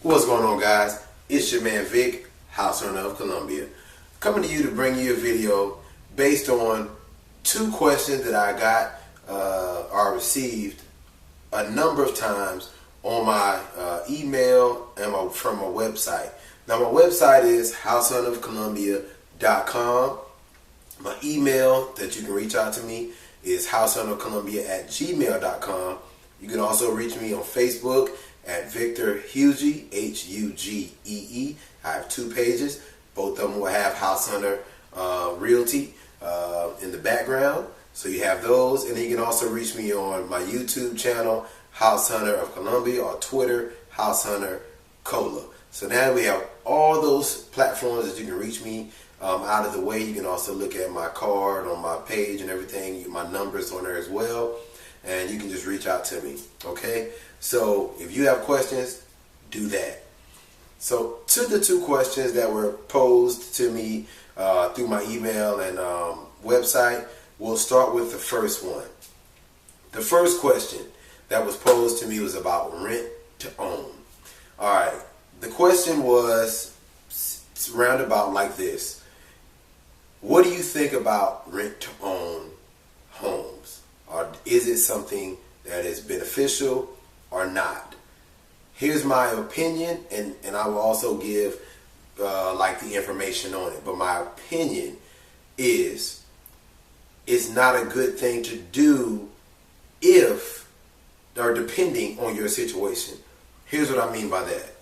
What's going on, guys? It's your man Vic, house owner of Columbia, coming to you to bring you a video based on two questions that I got or received a number of times on my email and from my website. Now, my website is houseownerofcolumbia.com. My email that you can reach out to me is houseownerofcolumbia@gmail.com. You can also reach me on Facebook at Victor Hugee, Hugee. I have two pages. Both of them will have House Hunter Realty in the background. So you have those. And then you can also reach me on my YouTube channel, House Hunter of Columbia, or Twitter, House Hunter Cola. So now we have all those platforms that you can reach me out of the way. You can also look at my card on my page and everything. My number's on there as well. And you can just reach out to me. Okay? So if you have questions, do that. So to the two questions that were posed to me through my email and website, we'll start with the first one. The first question that was posed to me was about rent to own. All right. The question was roundabout like this. What do you think about rent to own homes? Or is it something that is beneficial or not? Here's my opinion, and I will also give like the information on it. But my opinion is it's not a good thing to do if or depending on your situation. Here's what I mean by that.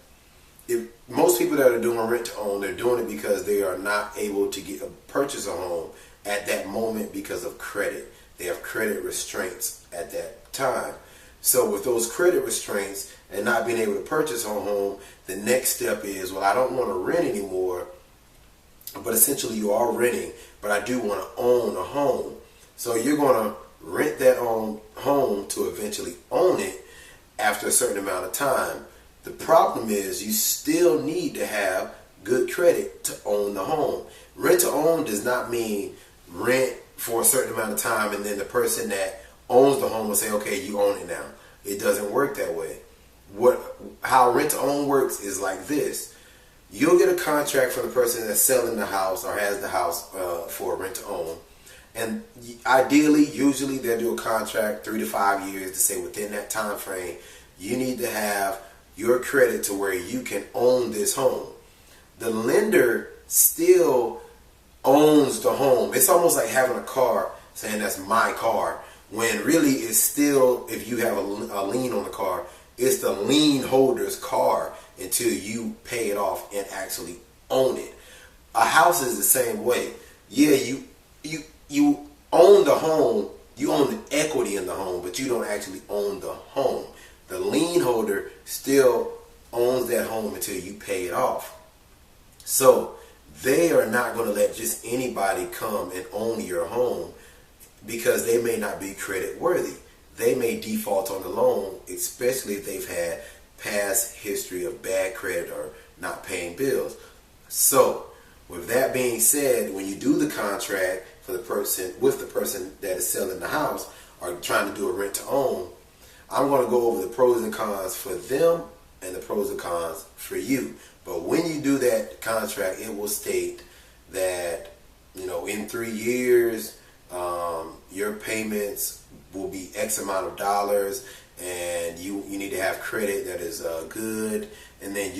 If most people that are doing rent to own, they're doing it because they are not able to purchase a home at that moment because of credit. They have credit restraints at that time. So with those credit restraints and not being able to purchase a home, the next step is, well, I don't want to rent anymore, but essentially you are renting, but I do want to own a home. So you're going to rent that home to eventually own it after a certain amount of time. The problem is you still need to have good credit to own the home. Rent to own does not mean rent for a certain amount of time and then the person that owns the home will say, okay, you own it now. It doesn't work that way. How rent to own works is like this. You'll get a contract from the person that's selling the house or has the house for rent to own. And ideally, usually they'll do a contract 3 to 5 years to say within that time frame, you need to have your credit to where you can own this home. The lender still owns the home. It's almost like having a car saying that's my car, when really it's still, if you have a lien on the car, it's the lien holder's car until you pay it off and actually own it. A house is the same way. Yeah, you own the home, you own the equity in the home, but you don't actually own the home. The lien holder still owns that home until you pay it off. So they are not going to let just anybody come and own your home because they may not be credit worthy. They may default on the loan, especially if they've had past history of bad credit or not paying bills. So with that being said, when you do the contract for the person with the person that is selling the house or trying to do a rent to own, I'm going to go over the pros and cons for them and the pros and cons for you. But when you do that contract, it will state that, in 3 years, your payments will be X amount of dollars, and you need to have credit that is good, and then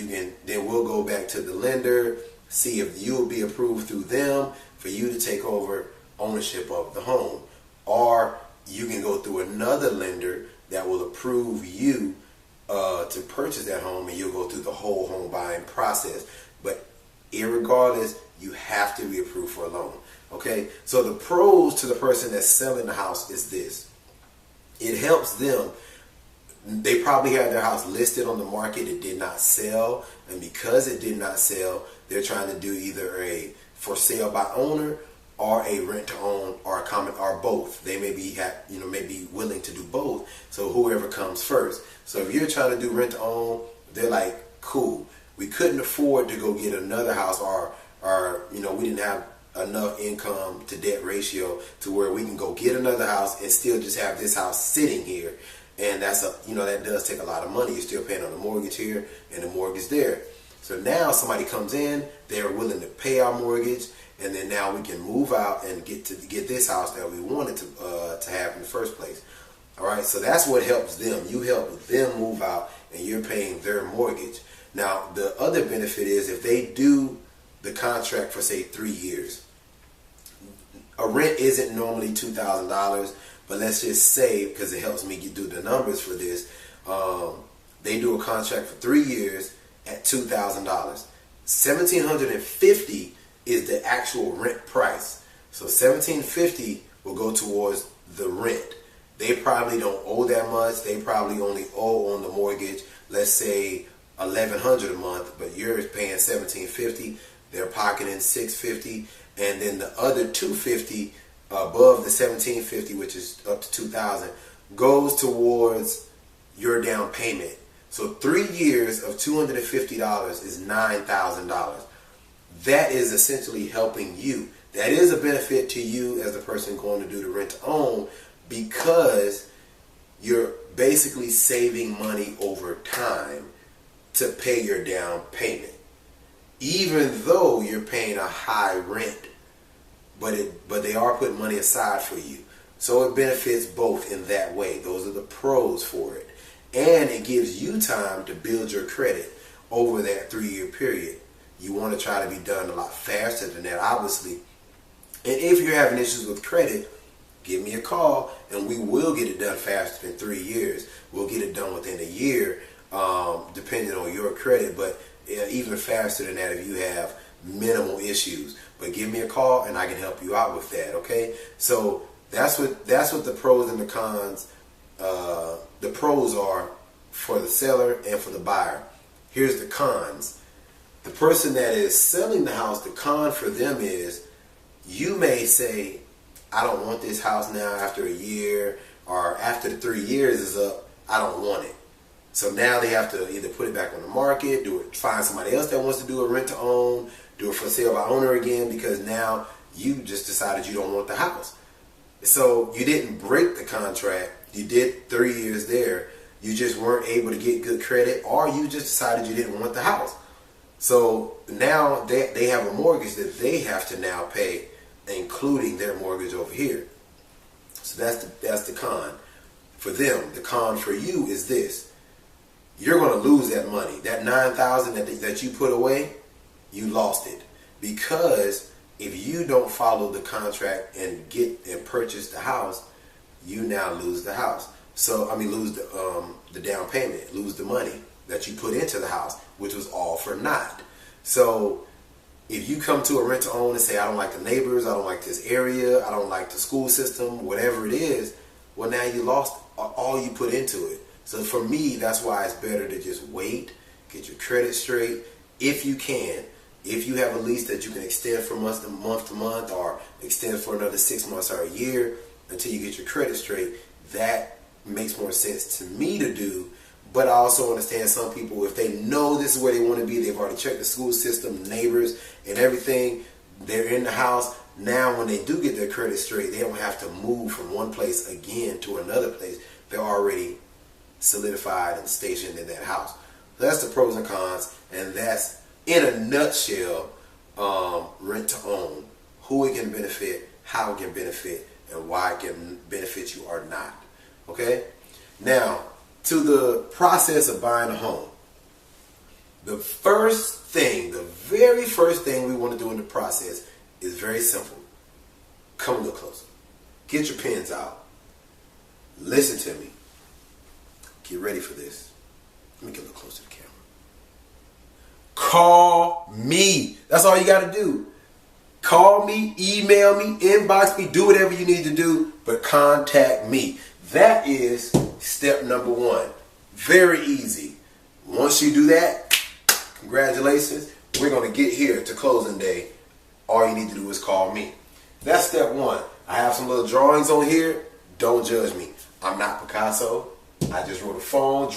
we'll go back to the lender, see if you'll be approved through them for you to take over ownership of the home, or you can go through another lender that will approve you to purchase that home, and you'll go through the whole home buying process. But irregardless, you have to be approved for a loan. Okay, so the pros to the person that's selling the house is this. It helps them. They probably had their house listed on the market. It did not sell, and because it did not sell, they're trying to do either a for sale by owner or a rent to own or a common or both. They may be willing to do both. So whoever comes first. So if you're trying to do rent to own, they're like, cool. We couldn't afford to go get another house, or we didn't have enough income to debt ratio to where we can go get another house and still just have this house sitting here and that does take a lot of money. You're still paying on the mortgage here and the mortgage there. So now somebody comes in, they're willing to pay our mortgage, and then now we can move out and get this house that we wanted to have in the first place. All right, so that's what helps them. You help them move out, and you're paying their mortgage. Now, the other benefit is if they do the contract for, say, 3 years, a rent isn't normally $2,000, but let's just say, because it helps me do the numbers for this, they do a contract for 3 years at $2,000. $1,750 is the actual rent price. So $1,750 will go towards the rent. They probably don't owe that much. They probably only owe on the mortgage, let's say $1,100 a month, but you're paying $1,750. They're pocketing $650, and then the other $250 above the $1,750, which is up to $2,000, goes towards your down payment. So 3 years of $250 is $9,000. That is essentially helping you. That is a benefit to you as the person going to do the rent to own, because you're basically saving money over time to pay your down payment, even though you're paying a high rent, but they are putting money aside for you. So it benefits both in that way. Those are the pros for it. And it gives you time to build your credit over that 3-year period. You want to try to be done a lot faster than that, obviously. And if you're having issues with credit, give me a call and we will get it done faster than 3 years. We'll get it done within a year, depending on your credit, but even faster than that if you have minimal issues. But give me a call and I can help you out with that, okay? So that's what the pros and the cons, the pros are for the seller and for the buyer. Here's the cons. The person that is selling the house, the con for them is, you may say, I don't want this house now after a year, or after the 3 years is up, I don't want it. So now they have to either put it back on the market, find somebody else that wants to do a rent to own, do it for sale by owner again, because now you just decided you don't want the house. So you didn't break the contract. You did 3 years there. You just weren't able to get good credit, or you just decided you didn't want the house. So now they have a mortgage that they have to now pay, including their mortgage over here. So that's the con for them. The con for you is this: you're going to lose that money. That $9,000 that you put away, you lost it, because if you don't follow the contract and purchase the house, you now lose the house. So lose the down payment, lose the money that you put into the house, which was all for naught. So if you come to a rent to own and say, I don't like the neighbors, I don't like this area, I don't like the school system, whatever it is, well, now you lost all you put into it. So for me, that's why it's better to just wait, get your credit straight, if you can. If you have a lease that you can extend from month to month, or extend for another 6 months or a year until you get your credit straight, that makes more sense to me to do. But I also understand some people, if they know this is where they want to be, they've already checked the school system, neighbors, and everything, they're in the house. Now when they do get their credit straight, they don't have to move from one place again to another place. They're already solidified and stationed in that house. So that's the pros and cons, and that's, in a nutshell, rent to own. Who it can benefit, how it can benefit, and why it can benefit you or not. Okay? Now, to the process of buying a home. The very first thing we want to do in the process is very simple. Come a little closer. Get your pens out. Listen to me. Get ready for this. Let me get a little closer to the camera. Call me. That's all you got to do. Call me, email me, inbox me, do whatever you need to do, but contact me. That is step number one. Very easy. Once you do that, congratulations. We're going to get here to closing day. All you need to do is call me. That's step one. I have some little drawings on here. Don't judge me. I'm not Picasso. I just drew a phone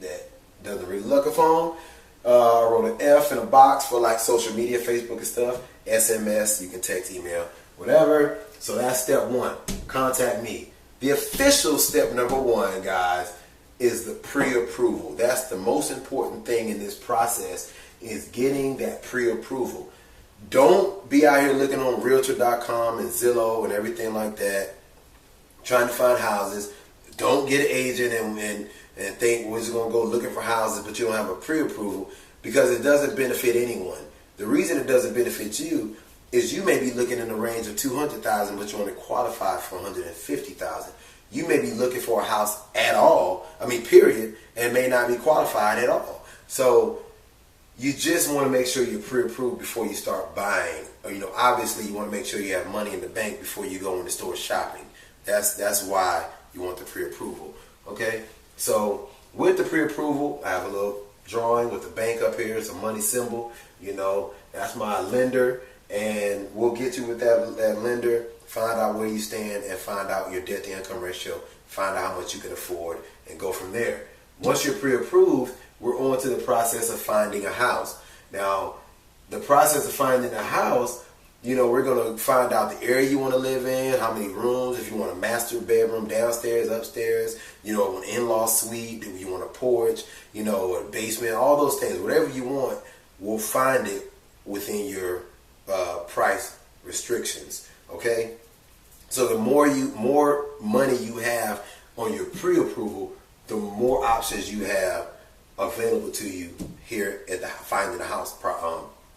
that doesn't really look a phone. I wrote an F in a box for like social media, Facebook and stuff. SMS, you can text, email, whatever. So that's step one. Contact me. the official step number one, guys, is the pre-approval. That's the most important thing in this process, is getting that pre-approval. Don't be out here looking on Realtor.com and Zillow and everything like that, trying to find houses. Don't get an agent and think we're just going to go looking for houses, but you don't have a pre-approval, because it doesn't benefit anyone. The reason it doesn't benefit you is you may be looking in the range of $200,000, but you only qualify for $150,000. You may be looking for a house at all, period, and may not be qualified at all. So you just want to make sure you're pre-approved before you start buying. Or, obviously you want to make sure you have money in the bank before you go in the store shopping. That's why you want the pre-approval. Okay? So with the pre-approval, I have a little drawing with the bank up here. It's a money symbol. That's my lender. And we'll get you with that lender, find out where you stand, and find out your debt to income ratio, find out how much you can afford, and go from there. Once you're pre-approved, we're on to the process of finding a house. Now, the process of finding a house, we're going to find out the area you want to live in, how many rooms, if you want a master bedroom, downstairs, upstairs, an in-law suite, do you want a porch, a basement, all those things. Whatever you want, we'll find it within your price restrictions. Okay? So the more money you have on your pre-approval, the more options you have available to you here at the finding a house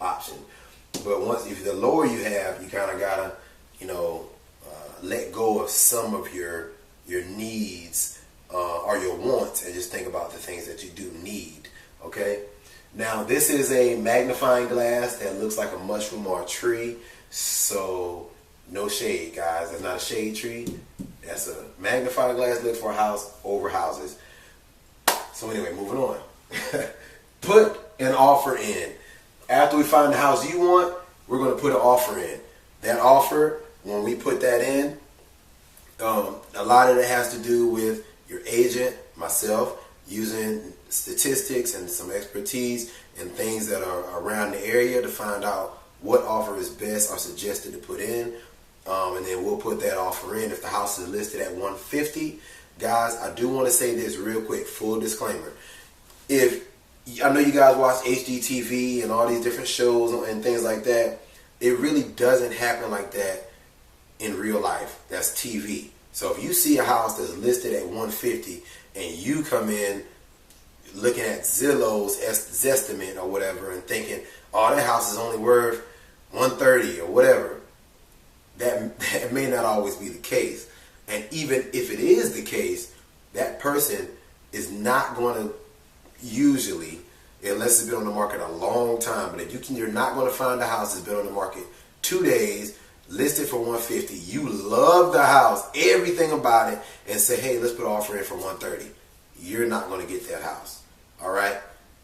option. But if the lower you have, you kind of gotta let go of some of your needs or your wants, and just think about the things that you do need. Okay? Now, this is a magnifying glass that looks like a mushroom or a tree, so no shade, guys. That's not a shade tree. That's a magnifying glass look for a house over houses. So anyway, moving on. Put an offer in. After we find the house you want, we're going to put an offer in. That offer, when we put that in, a lot of it has to do with your agent, myself, using statistics and some expertise and things that are around the area to find out what offer is best or suggested to put in, and then we'll put that offer in. If the house is listed at $150,000, guys, I do want to say this real quick, full disclaimer. I know you guys watch HGTV and all these different shows and things like that. It really doesn't happen like that in real life. That's TV. So if you see a house that's listed at $150,000 and you come in looking at Zillow's Zestimate or whatever and thinking, oh, that house is only worth $130,000 or whatever, that may not always be the case. And even if it is the case, that person is not going to usually, unless it's been on the market a long time, but if you're not going to find a house that's been on the market 2 days, listed for $150,000, you love the house, everything about it, and say, hey, let's put an offer in for $130,000. You're not going to get that house. All right?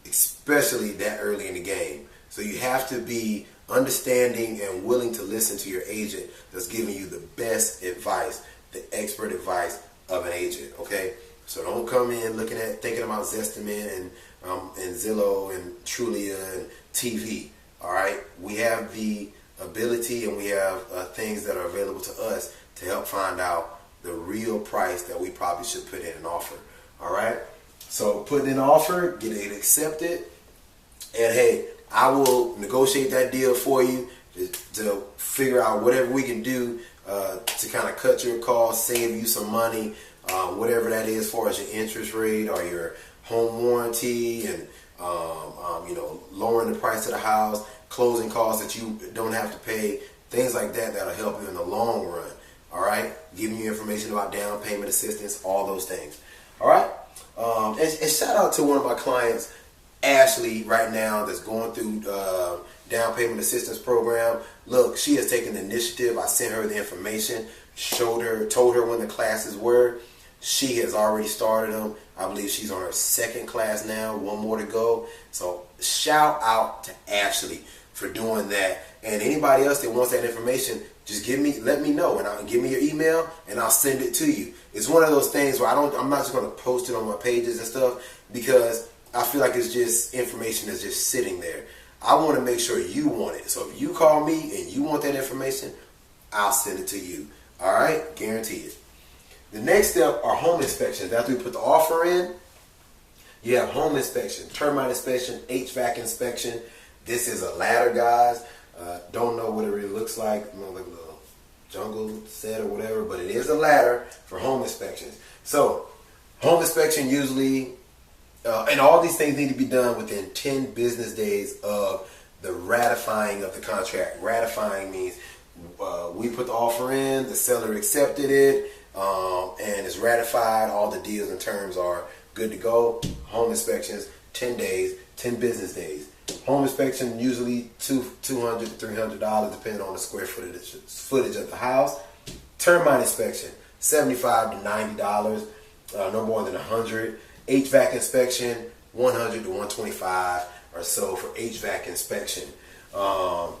Especially that early in the game. So you have to be understanding and willing to listen to your agent that's giving you the best advice, the expert advice of an agent. Okay? So don't come in thinking about Zestimate and Zillow and Trulia and TV. All right? We have the ability and we have things that are available to us to help find out the real price that we probably should put in an offer. All right? So putting in an offer, get it accepted, and hey, I will negotiate that deal for you to figure out whatever we can do to kind of cut your costs, save you some money, whatever that is, as far as your interest rate or your home warranty, and lowering the price of the house, closing costs that you don't have to pay, things like that that'll help you in the long run. All right, giving you information about down payment assistance, all those things. All right, and shout out to one of my clients, Ashley, right now, that's going through down payment assistance program. Look, she has taken the initiative. I sent her the information, told her when the classes were. She has already started them. I believe she's on her second class now, one more to go. So shout out to Ashley for doing that. And anybody else that wants that information, just let me know, and give me your email, and I'll send it to you. It's one of those things where I'm not just going to post it on my pages and stuff, because I feel like it's just information that's just sitting there. I want to make sure you want it. So if you call me and you want that information, I'll send it to you. All right? Guaranteed. The next step are home inspections. After we put the offer in, you have home inspection, termite inspection, HVAC inspection. This is a ladder, guys. Don't know what it really looks like. You know, like a little jungle set or whatever, but it is a ladder for home inspections. So, home inspection usually, and all these things need to be done within 10 business days of the ratifying of the contract. Ratifying means we put the offer in, the seller accepted it, and it's ratified. All the deals and terms are good to go. Home inspections, 10 days, 10 business days. Home inspection usually $200 to $300 depending on the square footage of the house. Termite inspection, $75 to $90, no more than $100. HVAC inspection, $100 to $125 or so for HVAC inspection. All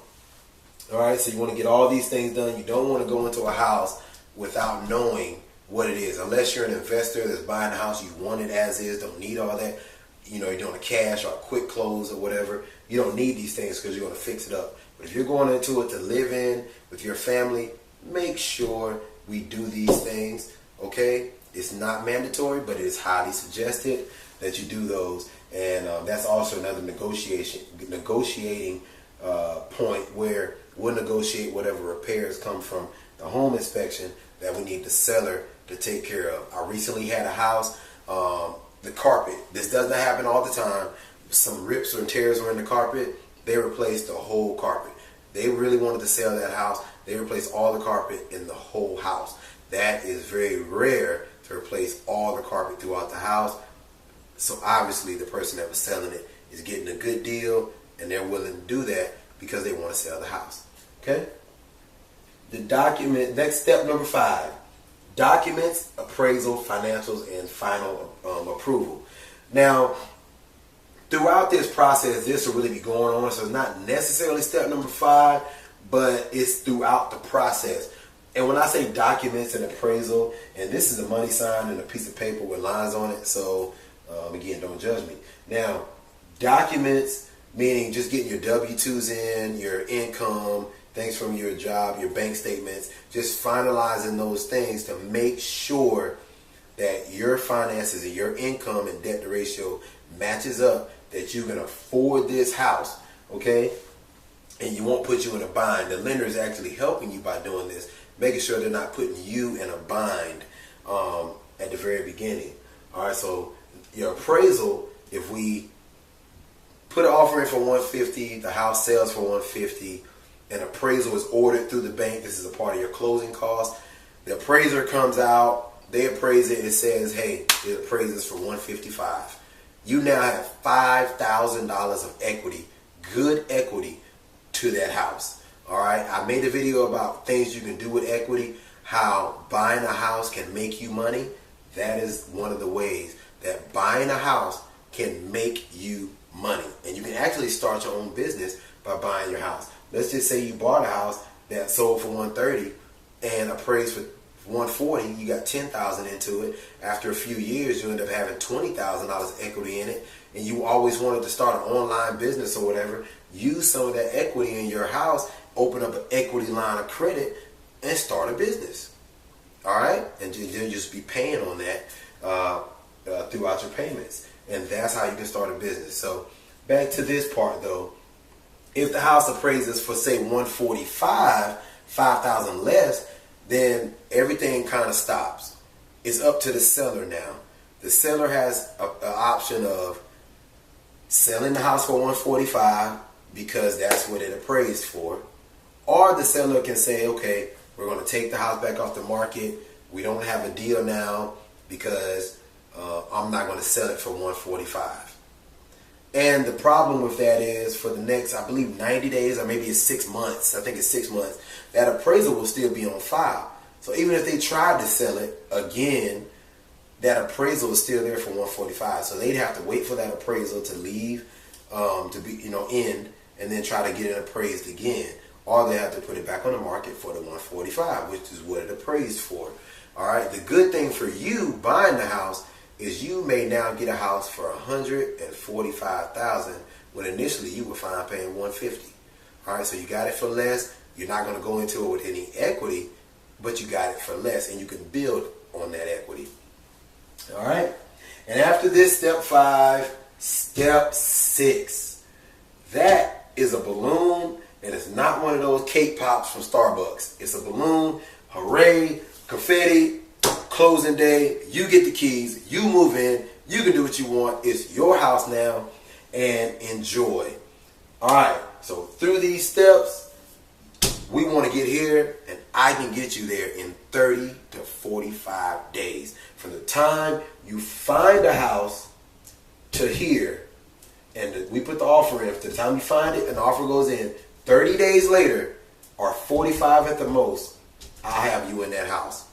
right, so you want to get all these things done. You don't want to go into a house without knowing what it is. Unless you're an investor that's buying a house, you want it as is, don't need all that. You know, you're doing a cash or a quick close or whatever. You don't need these things because you're going to fix it up. But if you're going into it to live in with your family, make sure we do these things, okay? It's not mandatory, but it is highly suggested that you do those. And that's also another negotiating point where we'll negotiate whatever repairs come from the home inspection that we need the seller to take care of. I recently had a house, the carpet. This doesn't happen all the time. Some rips or tears were in the carpet. They replaced the whole carpet. They really wanted to sell that house. They replaced all the carpet in the whole house. That is very rare to replace all the carpet throughout the house. So obviously the person that was selling it is getting a good deal, and they're willing to do that because they want to sell the house. Okay? The document, next step number 5, documents, appraisal, financials, and final approval. Now, throughout this process, this will really be going on, so it's not necessarily step number 5, but it's throughout the process. And when I say documents and appraisal, and this is a money sign and a piece of paper with lines on it, so again, don't judge me. Now, documents, meaning just getting your W-2s in, your income, things from your job, your bank statements, just finalizing those things to make sure that your finances and your income and debt to ratio matches up, that you can afford this house, okay? And you won't put you in a bind. The lender is actually helping you by doing this, making sure they're not putting you in a bind at the very beginning. All right, so your appraisal, if we put an offer in for $150, the house sells for $150, and appraisal is ordered through the bank, this is a part of your closing cost. The appraiser comes out, they appraise it, it says, hey, it appraises for $155. You now have $5,000 of equity, good equity, to that house. All right, I made a video about things you can do with equity, how buying a house can make you money. That is one of the ways that buying a house can make you money. And you can actually start your own business by buying your house. Let's just say you bought a house that sold for $130 and appraised for $140. You got $10,000 into it. After a few years, you end up having $20,000 equity in it, and you always wanted to start an online business or whatever. Use some of that equity in your house, open up an equity line of credit, and start a business. All right, and then just be paying on that throughout your payments, and that's how you can start a business. So back to this part though. If the house appraises for say $145, $5,000 less, then everything kind of stops. It's up to the seller now. The seller has an option of selling the house for $145 because that's what it appraised for, or the seller can say, okay, we're going to take the house back off the market. We don't have a deal now because I'm not going to sell it for $145. And the problem with that is for the next, I believe, 90 days, or maybe it's 6 months. I think it's 6 months. That appraisal will still be on file. So even if they tried to sell it again, that appraisal is still there for $145. So they'd have to wait for that appraisal to leave, to be, end, and then try to get it appraised again. Or they have to put it back on the market for the $145, which is what it appraised for. All right. The good thing for you buying the house is you may now get a house for $145,000 when initially you were fine paying $150. All right, so you got it for less. You're not going to go into it with any equity, but you got it for less, and you can build on that equity. All right. And after this, step 5, step 6. That is a balloon, and it's not one of those cake pops from Starbucks. It's a balloon. Hooray, confetti, closing day. You get the keys. You move in. You can do what you want. It's your house now, and enjoy. All right. So through these steps, we want to get here, and I can get you there in 30 to 45 days. From the time you find a house to here, and we put the offer in, to the time you find it and the offer goes in, 30 days later, or 45 at the most, I'll have you in that house.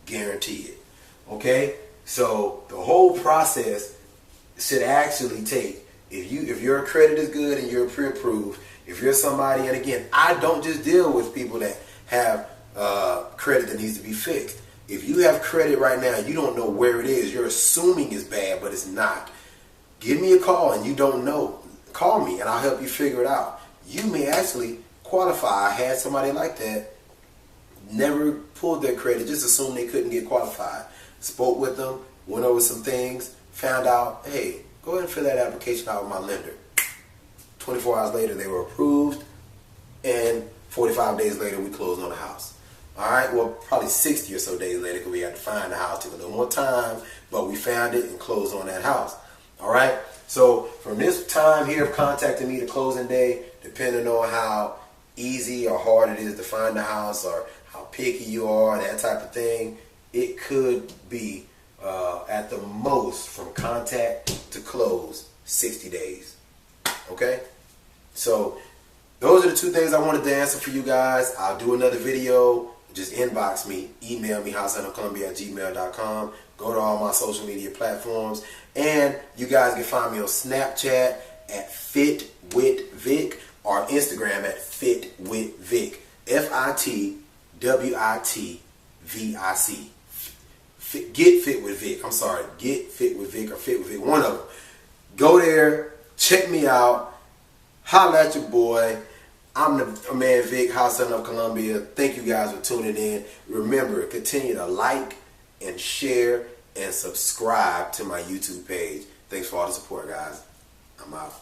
Guarantee it. Okay? So the whole process should actually take, if your credit is good and you're pre-approved, if you're somebody, and again, I don't just deal with people that have credit that needs to be fixed. If you have credit right now, you don't know where it is. You're assuming it's bad, but it's not. Give me a call and you don't know. Call me and I'll help you figure it out. You may actually qualify. I had somebody like that, never pulled their credit, just assumed they couldn't get qualified. Spoke with them, went over some things, found out, hey, go ahead and fill that application out with my lender. 24 hours later, they were approved, and 45 days later, we closed on the house. All right, well, probably 60 or so days later, because we had to find the house. Took a little more time, but we found it and closed on that house. All right, so from this time here of contacting me to closing day, depending on how easy or hard it is to find the house or how picky you are, that type of thing, it could be at the most from contact to close 60 days. Okay, so those are the 2 things I wanted to answer for you guys. I'll do another video. Just inbox me, email me, househandofcolumbia@gmail.com. Go to all my social media platforms. And you guys can find me on Snapchat at FitWithVic or Instagram at FitWithVic. FitWitVic. Get Fit with Vic. I'm sorry. Get Fit with Vic or Fit with Vic. One of them. Go there. Check me out. Holla at your boy. I'm the man Vic, House of Columbia. Thank you guys for tuning in. Remember, continue to like and share and subscribe to my YouTube page. Thanks for all the support, guys. I'm out.